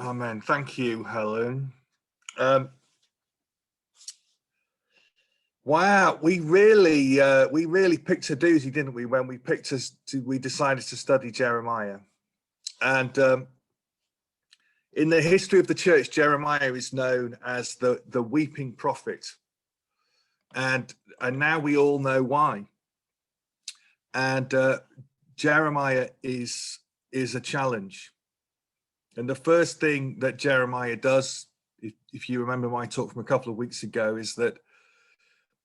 Amen. Thank you, Helen. Um, wow, we really picked a doozy, didn't we? When we decided to study Jeremiah, and in the history of the church, Jeremiah is known as the weeping prophet, and now we all know why. And Jeremiah is a challenge. And the first thing that Jeremiah does, if you remember my talk from a couple of weeks ago, is that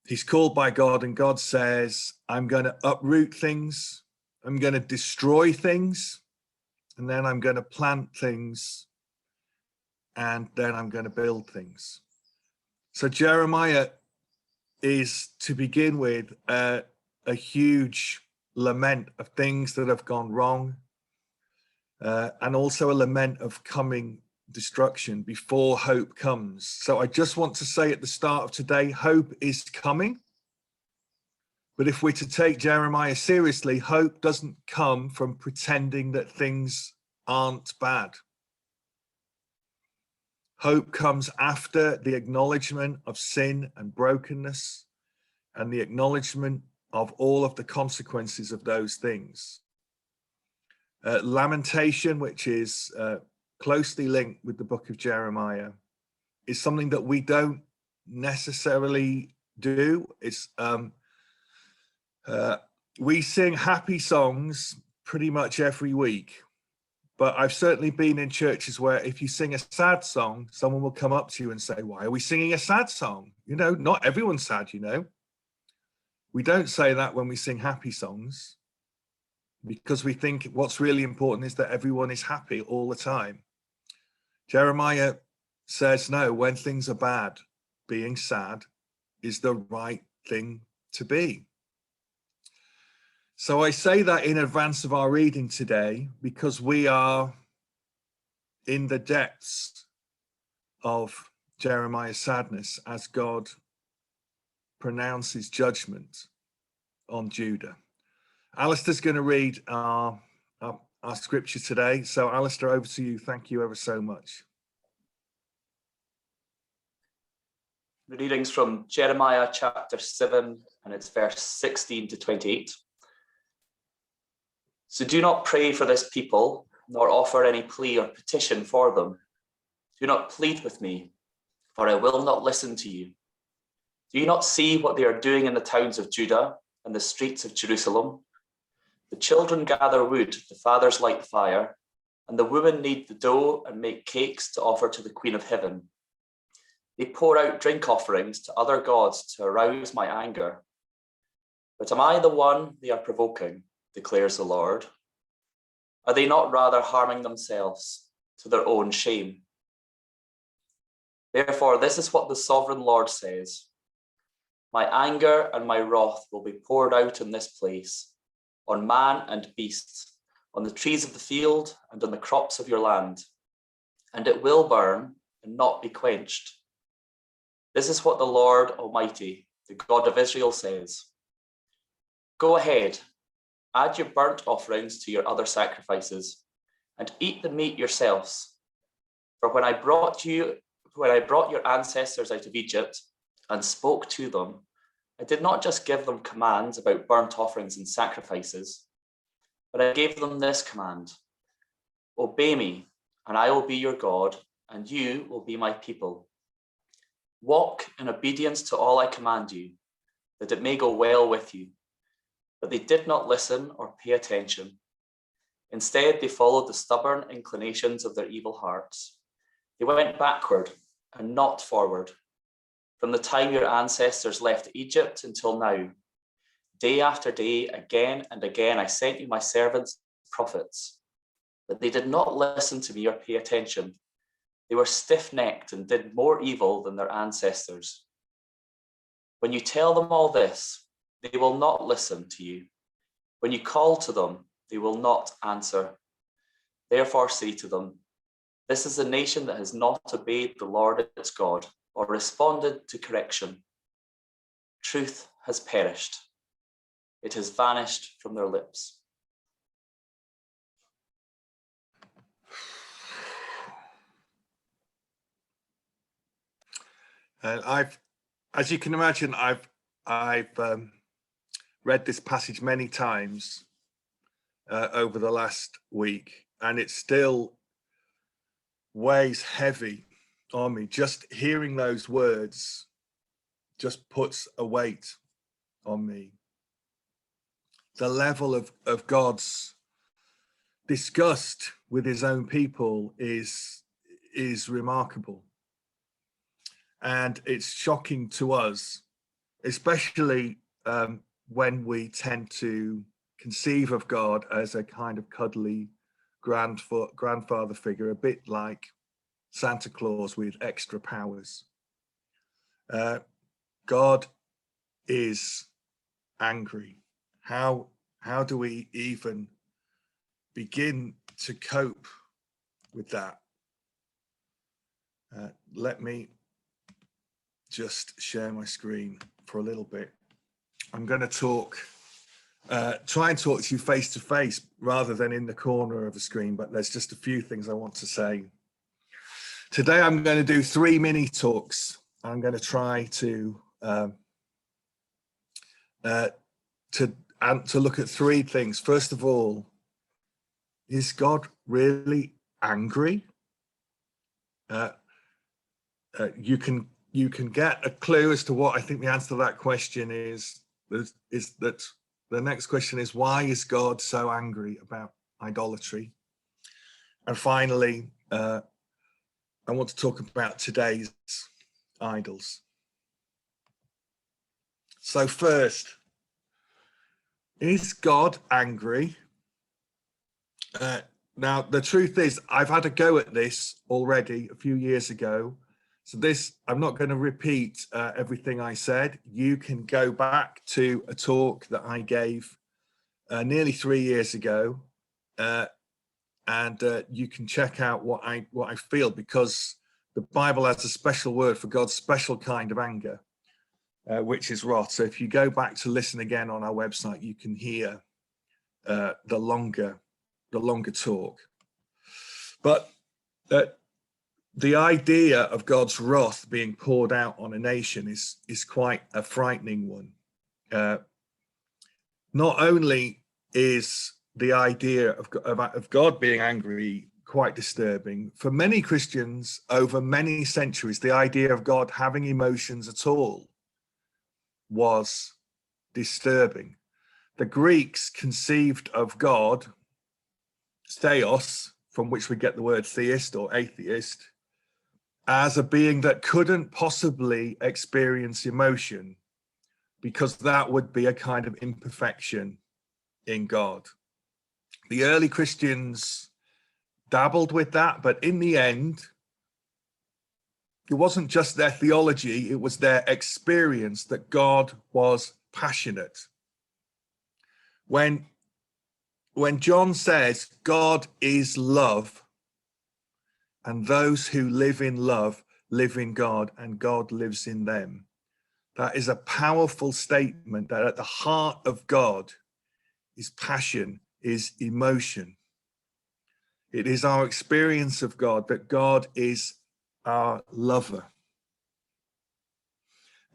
he's called by God, and God says, I'm going to uproot things, I'm going to destroy things, and then I'm going to plant things, and then I'm going to build things. So Jeremiah is, to begin with, a huge lament of things that have gone wrong, and also a lament of coming destruction before hope comes. So I just want to say at the start of today, hope is coming. But if we're to take Jeremiah seriously, hope doesn't come from pretending that things aren't bad. Hope comes after the acknowledgement of sin and brokenness and the acknowledgement of all of the consequences of those things. Lamentation, which is closely linked with the book of Jeremiah, is something that we don't necessarily do. It's we sing happy songs pretty much every week, but I've certainly been in churches where if you sing a sad song, someone will come up to you and say, why are we singing a sad song? You know, not everyone's sad, you know. We don't say that when we sing happy songs, because we think what's really important is that everyone is happy all the time. Jeremiah says, no, when things are bad, being sad is the right thing to be. So I say that in advance of our reading today, because we are in the depths of Jeremiah's sadness as God pronounces judgment on Judah. Alistair's going to read our scripture today. So Alistair, over to you. Thank you ever so much. The readings from Jeremiah chapter 7, and it's verse 16 to 28. So do not pray for this people, nor offer any plea or petition for them. Do not plead with me, for I will not listen to you. Do you not see what they are doing in the towns of Judah and the streets of Jerusalem? The children gather wood, the fathers light the fire, and the women knead the dough and make cakes to offer to the Queen of Heaven. They pour out drink offerings to other gods to arouse my anger. But am I the one they are provoking, declares the Lord? Are they not rather harming themselves to their own shame? Therefore, this is what the sovereign Lord says. My anger and my wrath will be poured out in this place, on man and beast, on the trees of the field and on the crops of your land, and it will burn and not be quenched. This is what the Lord Almighty, the God of Israel, says. Go ahead, add your burnt offerings to your other sacrifices, and eat the meat yourselves. For when I brought your ancestors out of Egypt and spoke to them, I did not just give them commands about burnt offerings and sacrifices, but I gave them this command: obey me, and I will be your God, and you will be my people. Walk in obedience to all I command you, that it may go well with you. But they did not listen or pay attention. Instead, they followed the stubborn inclinations of their evil hearts. They went backward and not forward. From the time your ancestors left Egypt until now, day after day, again and again, I sent you my servants, prophets, but they did not listen to me or pay attention. They were stiff-necked and did more evil than their ancestors. When you tell them all this, they will not listen to you. When you call to them, they will not answer. Therefore say to them, this is a nation that has not obeyed the Lord its God, or responded to correction. Truth has perished. It has vanished from their lips. And as you can imagine, I've read this passage many times over the last week, and it still weighs heavy on me. Just hearing those words just puts a weight on me. The level of God's disgust with his own people is remarkable. And it's shocking to us, especially when we tend to conceive of God as a kind of cuddly grandfather figure, a bit like Santa Claus with extra powers. God is angry. How do we even begin to cope with that? Let me just share my screen for a little bit. I'm going to try and talk to you face to face rather than in the corner of the screen, but there's just a few things I want to say. Today I'm going to do 3 mini talks. I'm going to try to look at 3 things. First of all, is God really angry? You can get a clue as to what I think the answer to that question is that the next question is, why is God so angry about idolatry? And finally, I want to talk about today's idols. So first, is God angry? Now, the truth is, I've had a go at this already a few years ago. So I'm not going to repeat everything I said. You can go back to a talk that I gave nearly 3 years ago, and you can check out what I feel, because the Bible has a special word for God's special kind of anger, which is wrath. So if you go back to listen again on our website, you can hear the longer talk. But the idea of God's wrath being poured out on a nation is quite a frightening one. Not only is the idea of God being angry quite disturbing, for many Christians over many centuries, the idea of God having emotions at all was disturbing. The Greeks conceived of God, theos, from which we get the word theist or atheist, as a being that couldn't possibly experience emotion, because that would be a kind of imperfection in God. The early Christians dabbled with that, but in the end, it wasn't just their theology, it was their experience that God was passionate. When John says God is love, and those who live in love live in God, and God lives in them, that is a powerful statement that at the heart of God is passion, is emotion. It is our experience of God, that God is our lover.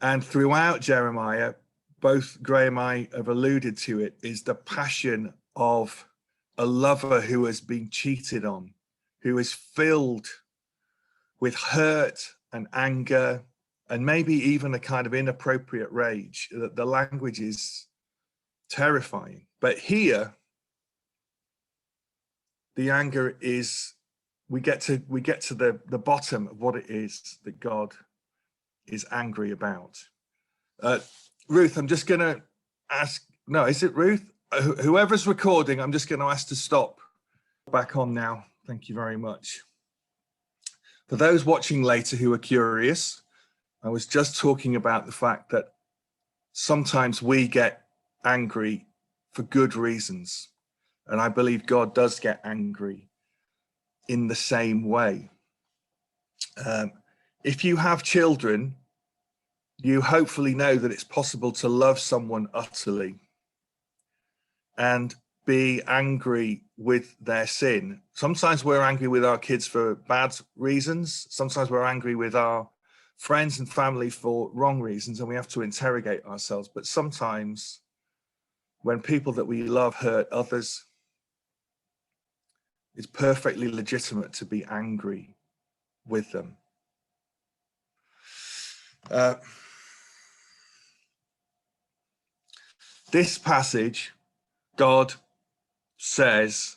And throughout Jeremiah, both Graham and I have alluded to it, is the passion of a lover who has been cheated on, who is filled with hurt and anger, and maybe even a kind of inappropriate rage. The language is terrifying. But here, the anger is, we get to the bottom of what it is that God is angry about. Ruth, I'm just going to ask, no, is it Ruth? Whoever's recording, I'm just going to ask to stop. Back on now. Thank you very much. For those watching later who are curious, I was just talking about the fact that sometimes we get angry for good reasons. And I believe God does get angry in the same way. If you have children, you hopefully know that it's possible to love someone utterly and be angry with their sin. Sometimes we're angry with our kids for bad reasons. Sometimes we're angry with our friends and family for wrong reasons, and we have to interrogate ourselves. But sometimes when people that we love hurt others, it's perfectly legitimate to be angry with them. This passage, God says,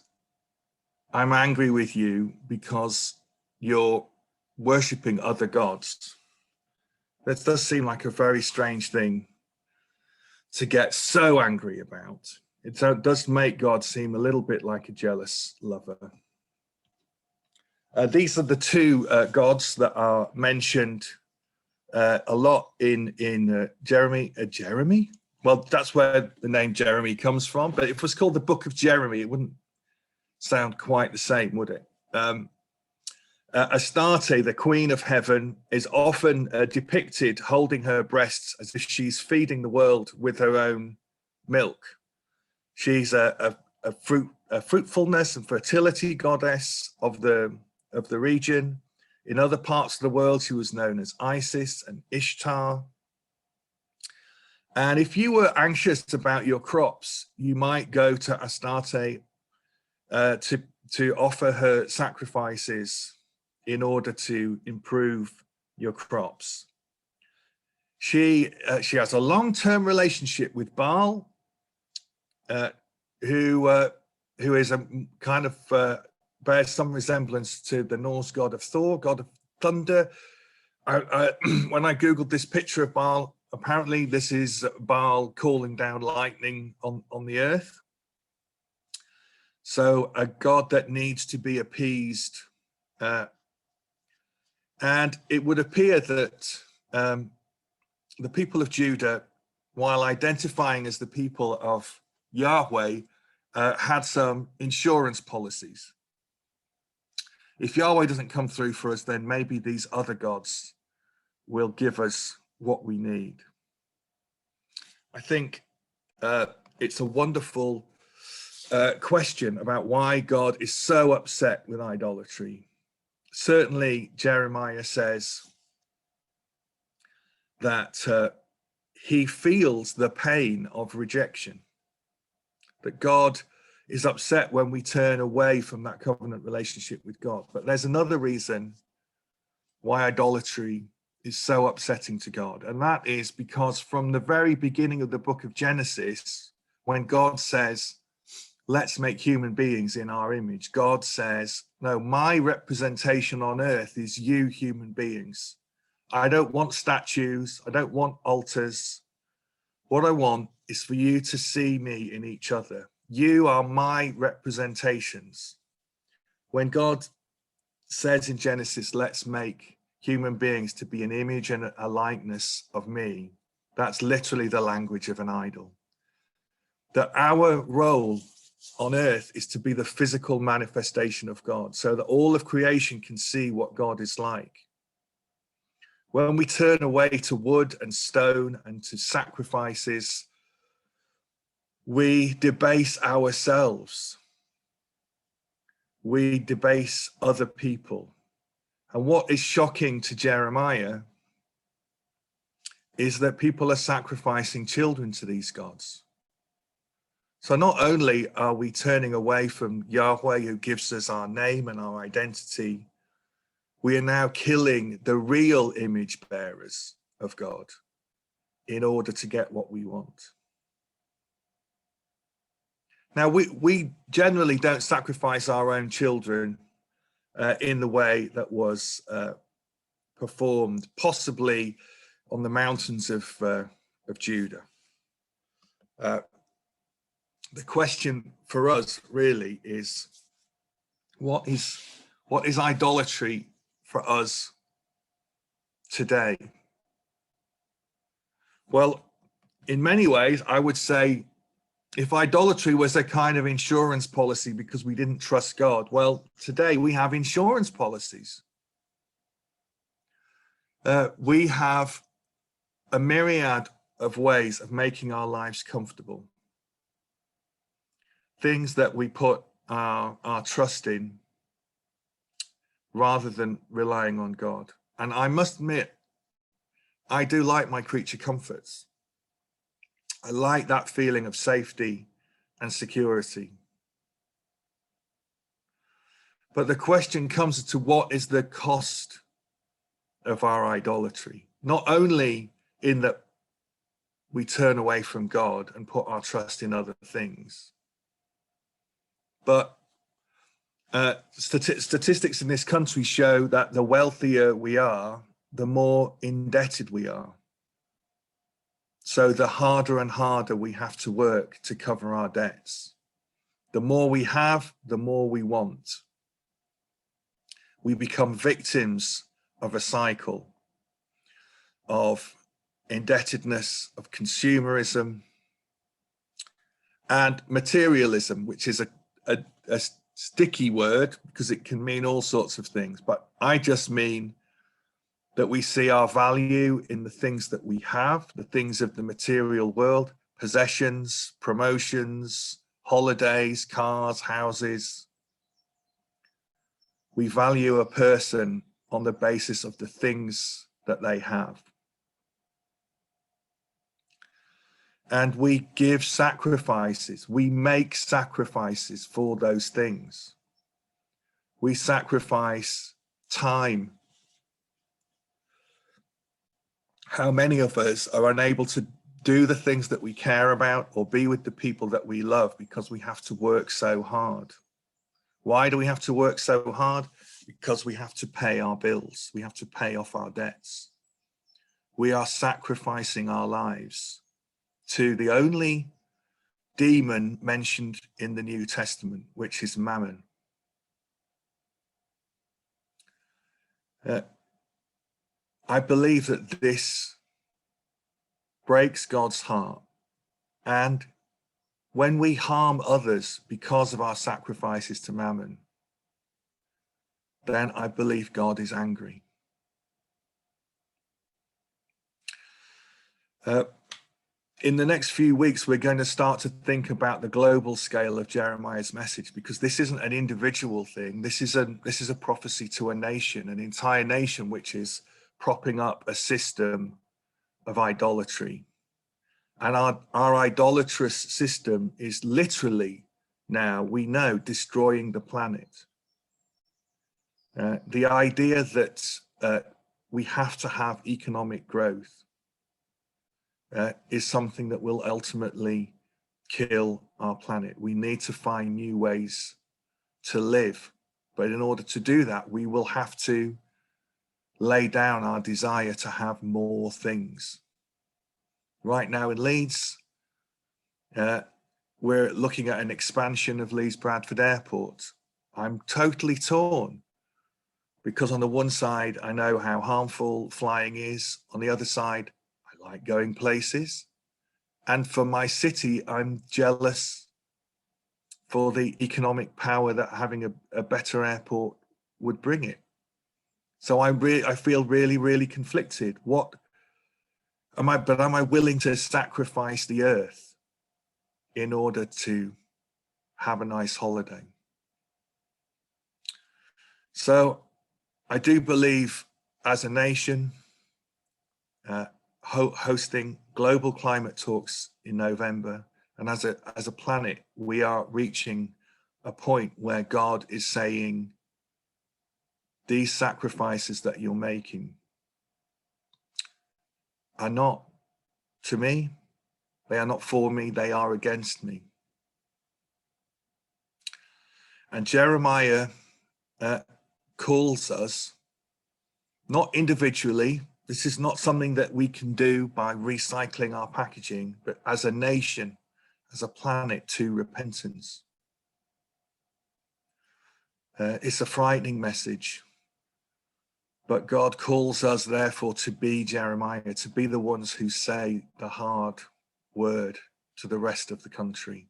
I'm angry with you because you're worshipping other gods. That does seem like a very strange thing to get so angry about. It does make God seem a little bit like a jealous lover. These are the two gods that are mentioned a lot in Jeremy. Jeremy? Well, that's where the name Jeremy comes from, but if it was called the Book of Jeremy, it wouldn't sound quite the same, would it? Astarte, the Queen of Heaven, is often depicted holding her breasts as if she's feeding the world with her own milk. She's a fruitfulness and fertility goddess of the region. In other parts of the world, she was known as Isis and Ishtar. And if you were anxious about your crops, you might go to Astarte to offer her sacrifices in order to improve your crops. She has a long-term relationship with Baal, who is a kind of bears some resemblance to the Norse god of Thor, god of thunder. When I googled this picture of Baal, apparently this is Baal calling down lightning on the earth. So a god that needs to be appeased. And it would appear that the people of Judah, while identifying as the people of Yahweh, had some insurance policies. If Yahweh doesn't come through for us, then maybe these other gods will give us what we need. I think it's a wonderful question about why God is so upset with idolatry. Certainly, Jeremiah says that he feels the pain of rejection, that God is upset when we turn away from that covenant relationship with God. But there's another reason why idolatry is so upsetting to God, and that is because from the very beginning of the book of Genesis, when God says, let's make human beings in our image, God says, no, my representation on earth is you human beings. I don't want statues. I don't want altars. What I want is for you to see me in each other. You are my representations. When God says in Genesis, let's make human beings to be an image and a likeness of me, that's literally the language of an idol. That our role on earth is to be the physical manifestation of God, so that all of creation can see what God is like. When we turn away to wood and stone and to sacrifices, we debase ourselves. We debase other people. And what is shocking to Jeremiah is that people are sacrificing children to these gods. So not only are we turning away from Yahweh, who gives us our name and our identity, we are now killing the real image bearers of God in order to get what we want. Now, we generally don't sacrifice our own children in the way that was performed, possibly on the mountains of Judah. The question for us really is, what is idolatry for us today? Well, in many ways, I would say if idolatry was a kind of insurance policy because we didn't trust God, well, today we have insurance policies. We have a myriad of ways of making our lives comfortable. Things that we put our trust in rather than relying on God. And I must admit, I do like my creature comforts. I like that feeling of safety and security. But the question comes to what is the cost of our idolatry? Not only in that we turn away from God and put our trust in other things, but statistics in this country show that the wealthier we are, the more indebted we are. So the harder and harder we have to work to cover our debts. The more we have, the more we want. We become victims of a cycle of indebtedness, of consumerism, and materialism, which is a sticky word because it can mean all sorts of things. But I just mean that we see our value in the things that we have, the things of the material world, possessions, promotions, holidays, cars, houses. We value a person on the basis of the things that they have. And we give sacrifices. We make sacrifices for those things. We sacrifice time. How many of us are unable to do the things that we care about or be with the people that we love because we have to work so hard? Why do we have to work so hard? Because we have to pay our bills. We have to pay off our debts. We are sacrificing our lives to the only demon mentioned in the New Testament, which is mammon. I believe that this breaks God's heart. And when we harm others because of our sacrifices to mammon, then I believe God is angry. In the next few weeks, we're going to start to think about the global scale of Jeremiah's message, because this isn't an individual thing. This is a prophecy to a nation, an entire nation, which is propping up a system of idolatry. And our idolatrous system is literally now, we know, destroying the planet. The idea that we have to have economic growth is something that will ultimately kill our planet. We need to find new ways to live. But in order to do that, we will have to lay down our desire to have more things. Right now in Leeds, we're looking at an expansion of Leeds Bradford Airport. I'm totally torn, because on the one side, I know how harmful flying is. On the other side, I like going places. And for my city, I'm jealous for the economic power that having a better airport would bring it. So I feel really, really conflicted. Am I willing to sacrifice the earth in order to have a nice holiday? So I do believe, as a nation, hosting global climate talks in November, and as a planet, we are reaching a point where God is saying, these sacrifices that you're making are not to me, they are not for me, they are against me. And Jeremiah calls us, not individually, this is not something that we can do by recycling our packaging, but as a nation, as a planet, to repentance. It's a frightening message, but God calls us therefore to be Jeremiah, to be the ones who say the hard word to the rest of the country.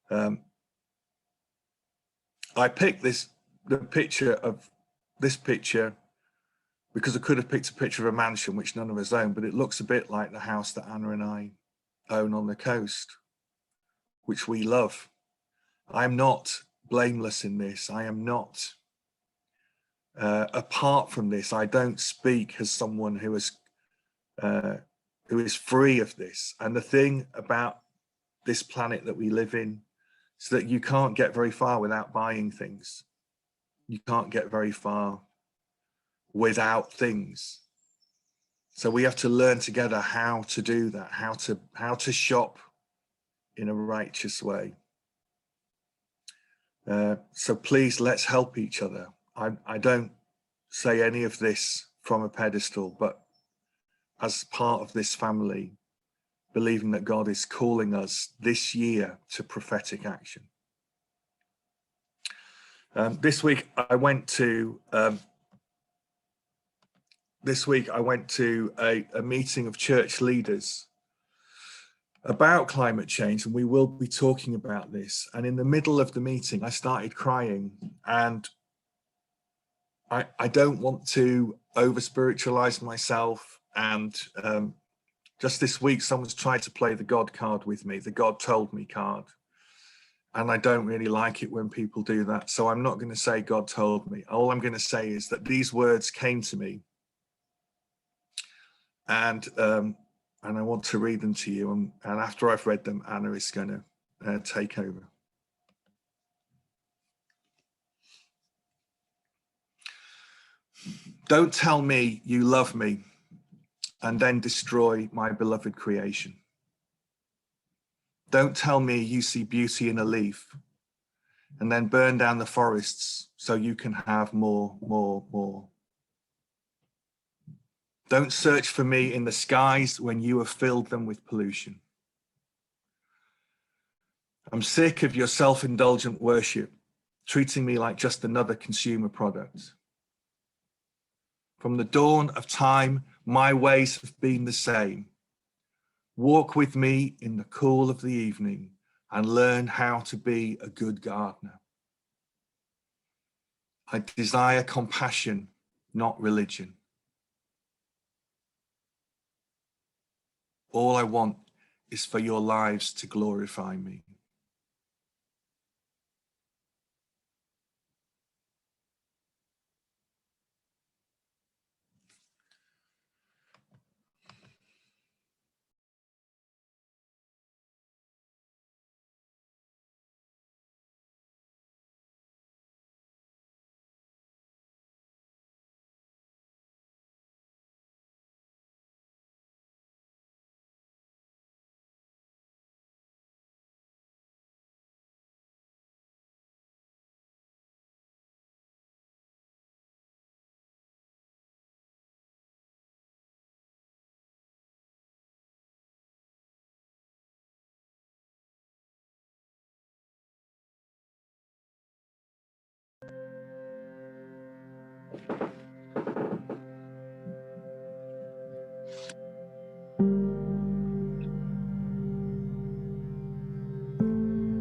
I picked the picture of this picture because I could have picked a picture of a mansion, which none of us own, but it looks a bit like the house that Anna and I own on the coast, which we love. I'm not blameless in this. I am not, apart from this, I don't speak as someone who has who is free of this. And the thing about this planet that we live in is that you can't get very far without buying things. You can't get very far without things. So we have to learn together how to do that, how to shop in a righteous way. So please, let's help each other. I don't say any of this from a pedestal, but as part of this family, believing that God is calling us this year to prophetic action. This week I went to a meeting of church leaders about climate change, and we will be talking about this. And in the middle of the meeting, I started crying, and I don't want to over spiritualize myself. And just this week, someone's tried to play the God card with me, the God told me card. And I don't really like it when people do that. So I'm not going to say God told me. All I'm going to say is that these words came to me. And I want to read them to you. And after I've read them, Anna is going to take over. Don't tell me you love me and then destroy my beloved creation. Don't tell me you see beauty in a leaf and then burn down the forests so you can have more. Don't search for me in the skies when you have filled them with pollution. I'm sick of your self-indulgent worship, treating me like just another consumer product. From the dawn of time, my ways have been the same. Walk with me in the cool of the evening and learn how to be a good gardener. I desire compassion, not religion. All I want is for your lives to glorify me.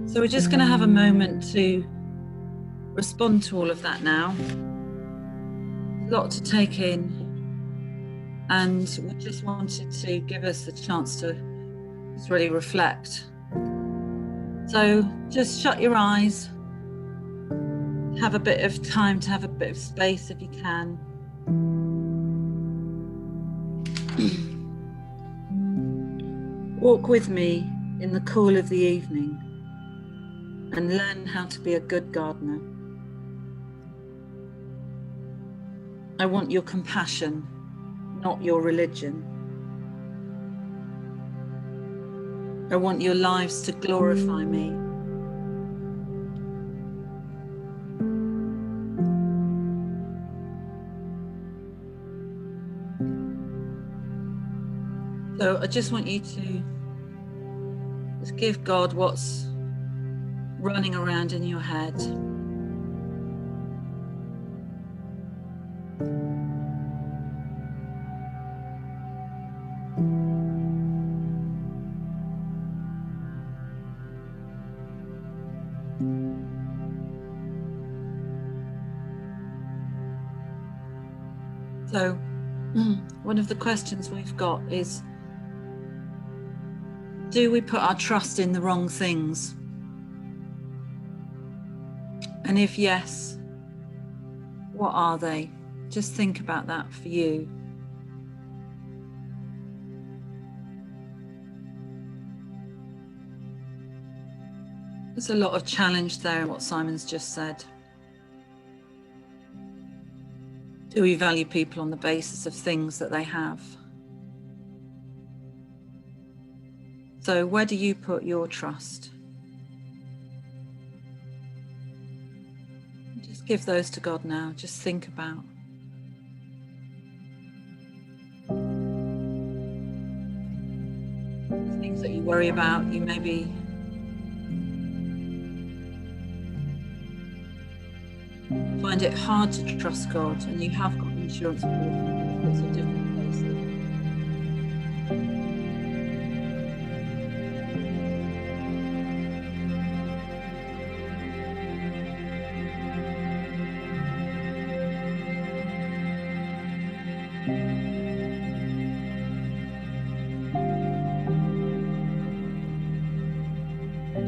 So we're just going to have a moment to respond to all of that now. A lot to take in, and we just wanted to give us the chance to just really reflect. So just shut your eyes, have a bit of time to have a bit of space if you can. Walk with me in the cool of the evening and learn how to be a good gardener. I want your compassion, not your religion. I want your lives to glorify me. So I just want you to just give God what's running around in your head. So one of the questions we've got is, do we put our trust in the wrong things? And if yes, what are they? Just think about that for you. There's a lot of challenge there in what Simon's just said. Do we value people on the basis of things that they have? So where do you put your trust? Just give those to God now. Just think about. Things that you worry about, you maybe find it hard to trust God, and you have got insurance policies of different places.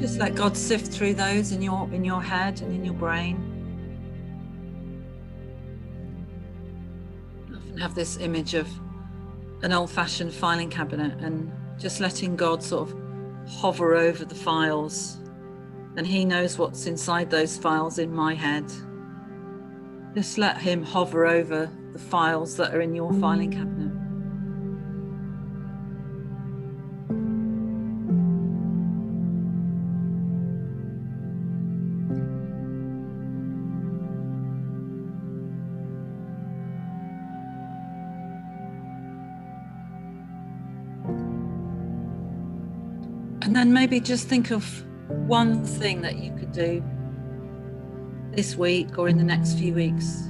Just let God sift through those in your head and in your brain. I often have this image of an old-fashioned filing cabinet and just letting God sort of hover over the files, and he knows what's inside those files in my head. Just let him hover over the files that are in your filing cabinet. And then maybe just think of one thing that you could do this week or in the next few weeks,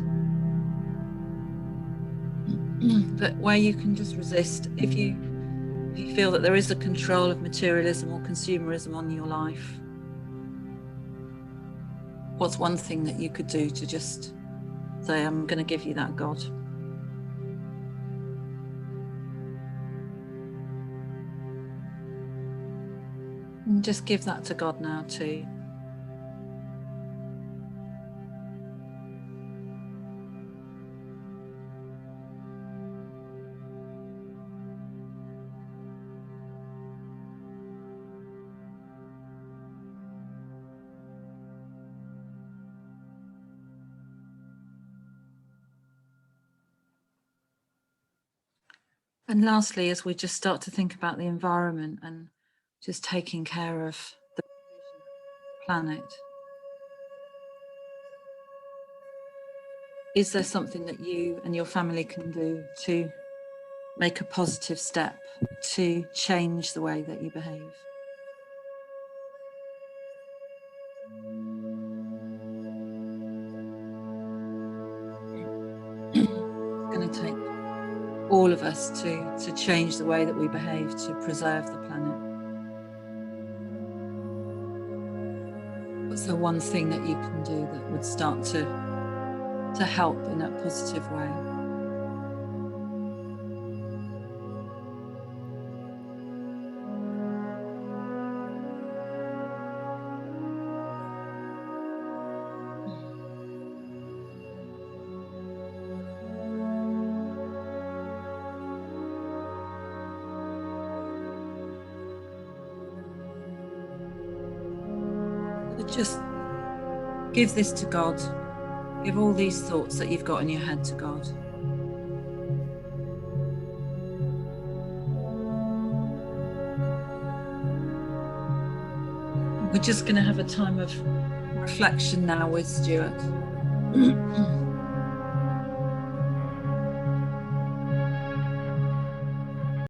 but where you can just resist. If you feel that there is a control of materialism or consumerism on your life, what's one thing that you could do to just say, I'm going to give you that, God? And just give that to God now too. And lastly, as we just start to think about the environment and just taking care of the planet, is there something that you and your family can do to make a positive step to change the way that you behave? It's going to take all of us to change the way that we behave to preserve the planet. What's the one thing that you can do that would start to help in a positive way? Just give this to God. Give all these thoughts that you've got in your head to God. We're just going to have a time of reflection now with Stuart.